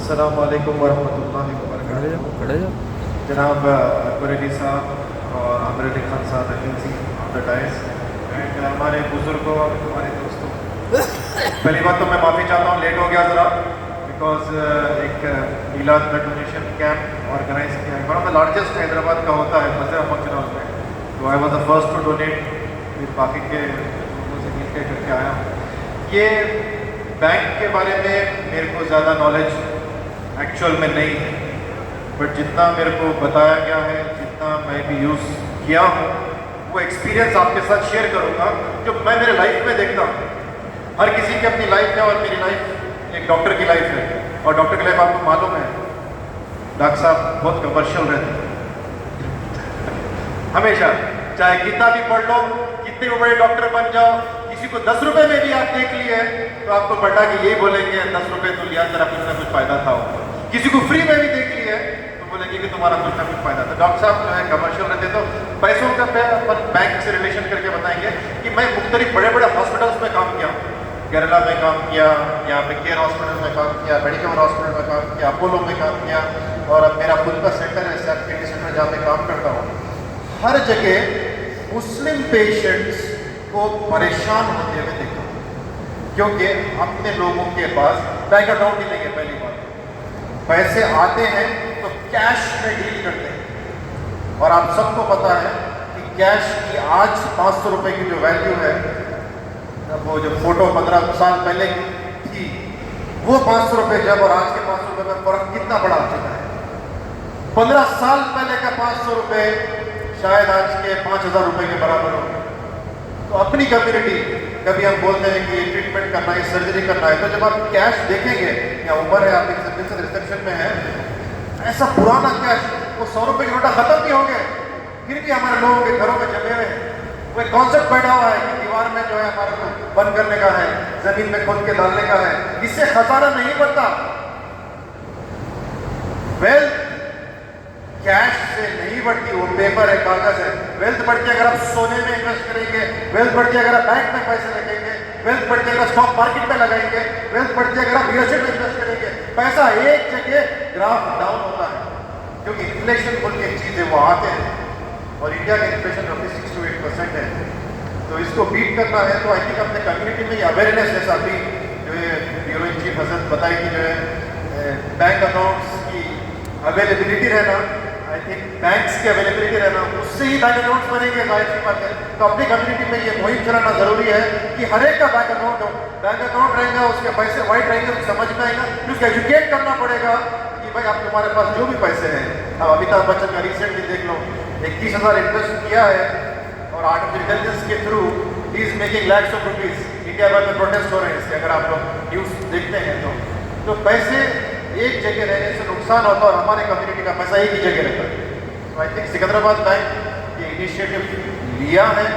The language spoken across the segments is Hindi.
अस्सलाम वालेकुम वरहमतुल्लाहि वबरकातुहू। जनाब अकबर अली साहब और आमिर अली खान साहब ऑन द डाइस एंड हमारे बुज़ुर्गों और हमारे दोस्तों, पहली बात तो मैं माफ़ी चाहता हूँ, लेट हो गया ज़रा बिकॉज एक मीलाद ब्लड डोनेशन कैंप ऑर्गेनाइज किया है, one of the largest Hyderabad का होता है मज़र फंक्शन हाउस में। तो I was the first to donate, फिर बाकी के लोगों से मिल के करके आया हूँ। ये बैंक के बारे में मेरे को ज़्यादा नॉलेज एक्चुअल में नहीं है, बट जितना मेरे को बताया गया है, जितना मैं भी यूज़ किया हूँ, वो एक्सपीरियंस आपके साथ शेयर करूँगा जो मैं मेरे लाइफ में देखता हूँ। हर किसी की अपनी लाइफ है और मेरी लाइफ एक डॉक्टर की लाइफ है, और डॉक्टर की लाइफ आपको मालूम है डॉक्टर साहब बहुत कमर्शियल रहते हैं हमेशा, चाहे कितना भी पढ़ लो, कितने भी बड़े डॉक्टर बन जाओ, किसी को 10 रुपए में भी आप देख लिए तो आपको पटा कि यही बोलेंगे 10 रुपए तो लिया, तेरा कुछ ना कुछ फायदा था। किसी को फ्री में भी देख लिए तो बोलेंगे कि तुम्हारा कुछ ना कुछ फायदा था। डॉक्टर साहब जो है कमर्शियल रहते, तो पैसों का अपन बैंक से रिलेशन करके बताएंगे कि मैं मुख्तलिफ बड़े बड़े हॉस्पिटल्स में काम किया, केरला में काम किया, यहाँ पे केयर हॉस्पिटल में काम किया, मेडिकल हॉस्पिटल में काम किया, अपोलो में काम किया, और अब मेरा खुद का सेंटर है सेंटर जहाँ पे काम करता हूँ। हर जगह मुस्लिम पेशेंट्स को परेशान होते हुए देखा, क्योंकि अपने लोगों के पास बैंक अकाउंट ही नहीं है। पहली बात, पैसे आते हैं तो कैश में डील करते हैं, और आप सबको पता है कि कैश की आज 500 रुपए की जो वैल्यू है, वो जो फोटो 15 साल पहले की थी, वो 500 रुपए जब और आज के 500 रुपए में फर्क कितना बड़ा हो चुका है। 15 साल पहले का 500 रुपए शायद आज के 5000 रुपए के बराबर हो। तो अपनी कम्युनिटी, कभी हम बोलते हैं कि ट्रीटमेंट करना है, सर्जरी करना है, तो जब आप कैश देखेंगे, या उम्र है आपके रिसेप्शन में है, ऐसा पुराना कैश, वो 100 रुपए की नोटा खत्म नहीं हो गए, फिर भी हमारे लोगों के घरों में जमे हुए हैं। वो एक कॉन्सेप्ट बैठा हुआ है कि दीवार में जो है हमारे को बंद करने का है, जमीन में खोद के डालने का है, इससे खजाना नहीं बनता। वेल्थ कैश से नहीं बढ़ती, वो पेपर है, कागज है। वेल्थ बढ़ती है अगर आप सोने में इन्वेस्ट करेंगे, वेल्थ बढ़ती है अगर आप बैंक में पैसे लगाएंगे, वेल्थ बढ़ती है अगर स्टॉक मार्केट में लगाएंगे, वेल्थ बढ़ती है अगर आप रियल एस्टेट में इन्वेस्ट करेंगे। पैसा एक जगह ग्राफ डाउन होता है, क्योंकि इन्फ्लेशन बोल के एक चीज है, वो आते हैं, और इंडिया का इन्फ्लेशन roughly 6 to 8% है। तो इसको बीट करना है तो आई थिंक अपने कम्युनिटी में अवेयरनेस, जैसा अभी जो है ब्यूरो चीफ हजरत बताई कि जो है बैंक अकाउंट्स की अवेलेबिलिटी रहना, आई थिंक बैंक्स की अवेलेबिलिटी रहना, उससे ही बैंक अकाउंट्स बनेंगे, जाहिर सी बात है। तो अपनी कम्युनिटी में ये मुहिम चलाना जरूरी है कि हर एक का बैंक अकाउंट हो। बैंक अकाउंट रहेगा, उसके पैसे वाइट रहेंगे, उसको समझ में आएगा, फिर उसको एजुकेट करना पड़ेगा कि भाई आप तुम्हारे पास जो भी पैसे हैं, अब अमिताभ बच्चन का रिसेंटली देख लो, 21,000 इन्वेस्ट किया है, और आर्टिफिशियल इंटेलिजेंस के through he is making lakhs of rupees. India भर में प्रोटेस्ट हो रहे हैं इसके, अगर आप लोग न्यूज देखते हैं तो पैसे एक जगह रहने से नुकसान होता है, और हमारे कम्युनिटी का पैसा एक ही जगह रहता है। तो आई थिंक सिकंदराबाद बैंक ये इनिशिएटिव लिया है,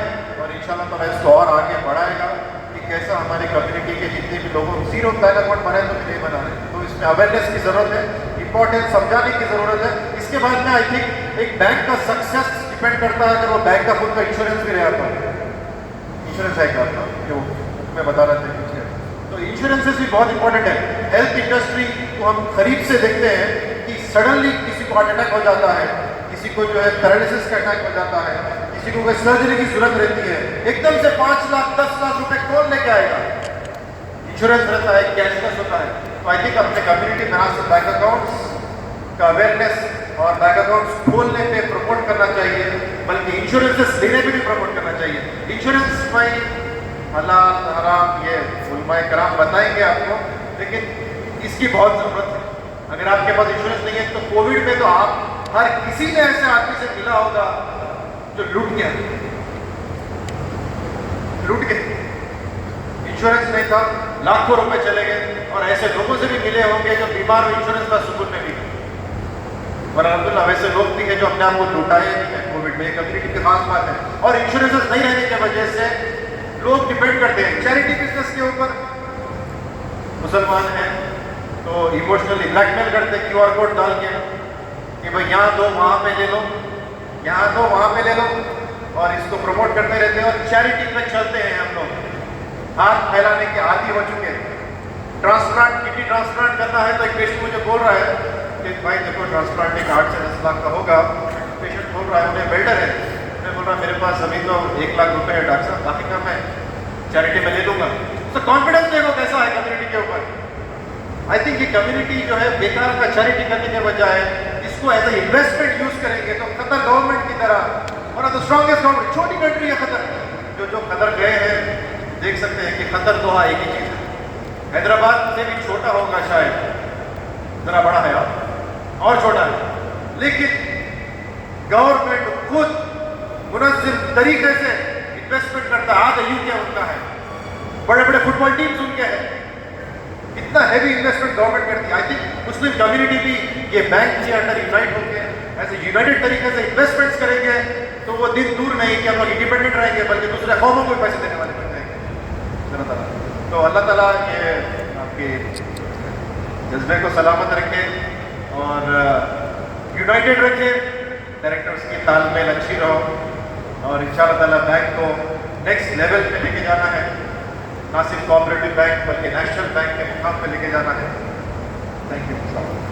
और इंशाल्लाह ताला इसको और आगे बढ़ाएगा कि कैसा हमारे कम्युनिटी के जितने भी लोगों जीरो बैंक अकाउंट बनाए तो नहीं बना रहे। तो इसमें अवेयरनेस की जरूरत है, इंपॉर्टेंस समझाने की जरूरत है। इसके बाद में आई थिंक एक बैंक का सक्सेस डिपेंड करता है अगर वो बैंक का खुद का इंश्योरेंस भी रहा था। इंश्योरेंस है क्या आपका, जो मैं बता रहे थे कुछ, तो इंश्योरेंसेस भी बहुत इंपॉर्टेंट है। हेल्थ इंडस्ट्री को हम करीब से देखते हैं कि सडनली किसी को हार्ट अटैक हो जाता है, किसी को जो है पैरालिसिस का अटैक हो जाता है, किसी को कोई सर्जरी की जरूरत रहती है, एकदम से 5 लाख 10 लाख रुपए कौन लेके आएगा। इंश्योरेंस रहता है, कैशलेस होता है। तो आई थिंक अपने कम्युनिटी में आज से बैंक अकाउंट्स का अवेयरनेस और बैंक अकाउंट्स खोलने पे प्रमोट करना चाहिए, बल्कि इंश्योरेंसेस लेने पे भी प्रमोट करना चाहिए। इंश्योरेंस में हलाल हराम ये उलमाए कराम बताएंगे आपको, लेकिन इसकी बहुत जरूरत है। अगर आपके पास इंश्योरेंस नहीं है तो कोविड में तो आप हर किसी ने ऐसे आदमी से मिला होगा जो लूट गया, इंश्योरेंस नहीं था, लाखों रुपए चले गए, और ऐसे लोगों से भी मिले होंगे जो बीमार हो इंश्योरेंस का सुकून में भी, और अलहमदुलिल्लाह वैसे लोग भी हैं जो अपने आप को लुटाए भी हैं कोविड में। कम्युनिटी की खास बात है। और इंश्योरेंस नहीं रहने की वजह से लोग डिपेंड करते हैं चैरिटी बिजनेस के ऊपर। मुसलमान हैं तो इमोशनली ब्लैकमेल करते हैं QR कोड डाल के कि भाई यहाँ दो वहाँ पे ले लो, यहाँ दो वहाँ पे ले लो, और इसको प्रमोट करते रहते हैं। और चैरिटी पे चलते हैं हम लोग, हाथ फैलाने के आदी हो चुके हैं। ट्रांसप्लांट, किडनी ट्रांसप्लांट करना है तो एक पेशेंट मुझे बोल रहा है कि भाई देखो ट्रांसप्लांट एक 8 से 10 लाख का होगा। पेशेंट बोल रहा है, उन्हें वेल्डर है, मैं बोल रहा मेरे पास अभी तो 1 लाख रुपए है डॉक्टर साहब, बाकी का मैं चैरिटी में ले लूँगा। तो कॉन्फिडेंस देखो कैसा है कम्युनिटी के ऊपर। आई थिंक ये कम्युनिटी जो है बेकार का चैरिटी करने के बजाय इसको एज ए इन्वेस्टमेंट यूज करेंगे तो कतर गवर्नमेंट की तरह, one of the strongest government, छोटी कंट्री है कतर, जो कतर गए हैं देख सकते हैं कि कतर दोहा एक ही चीज़ है। हैदराबाद से भी छोटा होगा शायद, जरा बड़ा है और छोटा है, लेकिन गवर्नमेंट खुद मुनज़्ज़म तरीके से इन्वेस्टमेंट करता है। आधा यूके उनका है, बड़े बड़े फुटबॉल टीम्स उनके हैं, इतना हैवी इन्वेस्टमेंट गवर्नमेंट करती है। आई थिंक मुस्लिम कम्युनिटी भी ये बैंक के अंडर यूनाइट होकर ऐसे यूनाइटेड तरीके से इन्वेस्टमेंट्स करेंगे तो वो दिन दूर नहीं कि हम लोग इंडिपेंडेंट रहेंगे, बल्कि दूसरे कौमों को भी पैसे देने वाले बन जाएंगे। तो अल्लाह ताला ये आपके जज्बे को सलामत रखे और यूनाइटेड रखे, डायरेक्टर्स की तालमेल अच्छी रहो और इंशाअल्लाह ताला बैंक को नेक्स्ट लेवल पे लेके जाना है, ना सिर्फ कोऑपरेटिव बैंक बल्कि नेशनल बैंक के मुकाम पे लेके जाना है। Thank you.